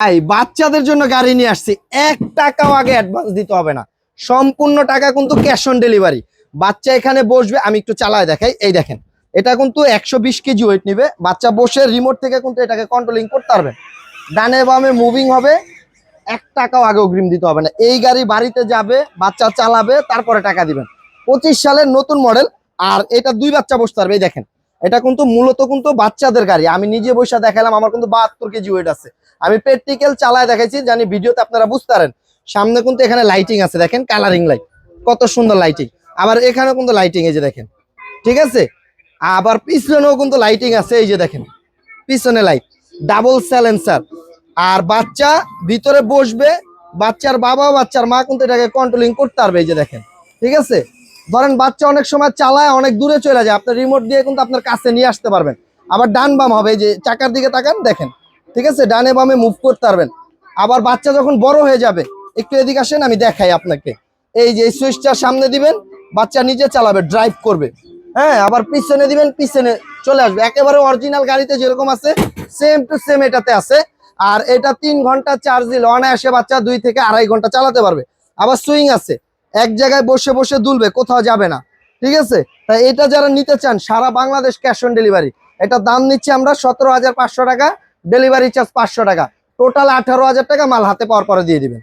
ভাই বাচ্চাদের জন্য গাড়ি নিয়ে আসছি, 1 টাকাও আগে অ্যাডভান্স দিতে হবে না, সম্পূর্ণ টাকা কিন্তু ক্যাশ অন ডেলিভারি। বাচ্চা এখানে বসবে, আমি একটু চালায় দেখাই। এই দেখেন, এটা কিন্তু 120 কেজি ওয়েট নিবে। বাচ্চা বসে রিমোট থেকে কিন্তু এটাকে কন্ট্রোলিং করতে পারবেন, ডানে বামে মুভিং হবে। 1 টাকাও আগে অগ্রিম দিতে হবে না। এই গাড়ি বাড়িতে যাবে, বাচ্চা চালাবে, তারপরে টাকা দিবেন। 25 সালের নতুন মডেল। আর এটা 2 বাচ্চা বসতে পারবে। এই দেখেন, এটা কিন্তু মূলত কিন্তু বাচ্চাদের গাড়ি। আমি নিজে বসে দেখালাম, আমার কিন্তু 72 কেজি ওয়েট আছে। আমি প্র্যাকটিক্যাল চালায় দেখাইছি, জানি ভিডিওতে আপনারা বুঝতে পারেন। সামনে কিন্তু এখানে লাইটিং আছে, দেখেন কালারিং লাইট, কত সুন্দর লাইটিং। আবার এখানেও কিন্তু লাইটিং, এই যে দেখেন, ঠিক আছে। আবার পিছনেও কিন্তু লাইটিং আছে, এই যে দেখেন পিছনে লাইট, ডাবল সাইলেন্সার। আর বাচ্চা ভিতরে বসবে, বাচ্চার বাবা বাচ্চার মা কিন্তু এটাকে কন্ট্রোলিং করতে পারবে। এই যে দেখেন, ঠিক আছে। ধরেন বাচ্চা অনেক সময় চালায়, অনেক দূরে চলে যায়, আপনার রিমোট দিয়ে কিন্তু আপনার কাছে নিয়ে আসতে পারবেন। আবার ডান বাম হবে, এই যে চাকার দিকে তাকান, দেখেন, ঠিক আছে, ডানে বামে মুভ করতে পারবেন। আবার বাচ্চা যখন বড় হয়ে যাবে, একটু এদিকে আসেন, আমি দেখাই আপনাকে। এই যে সুইচটা সামনে দিবেন, বাচ্চা নিজে চালাবে, ড্রাইভ করবে। হ্যাঁ, আবার পিছনে দিবেন, পিছনে চলে আসবে। একেবারে অরিজিনাল গাড়িতে যেরকম আছে, সেম টু সেম এটাতে আছে। আর এটা 3 ঘন্টা চার্জ দিলে অনায়াসে বাচ্চা 2 থেকে 2.5 ঘন্টা চালাতে পারবে। আবার সুইং আছে, এক জায়গায় বসে বসে দুলবে, কোথাও যাবে না, ঠিক আছে। তাই এটা যারা নিতে চান, সারা বাংলাদেশ ক্যাশ অন ডেলিভারি। এটা দাম নিচ্ছি আমরা 17,500 টাকা, ডেলিভারি চার্জ 500 টাকা, টোটাল 18,000 টাকা মাল হাতে পাওয়ার পরে দিয়ে দিবেন।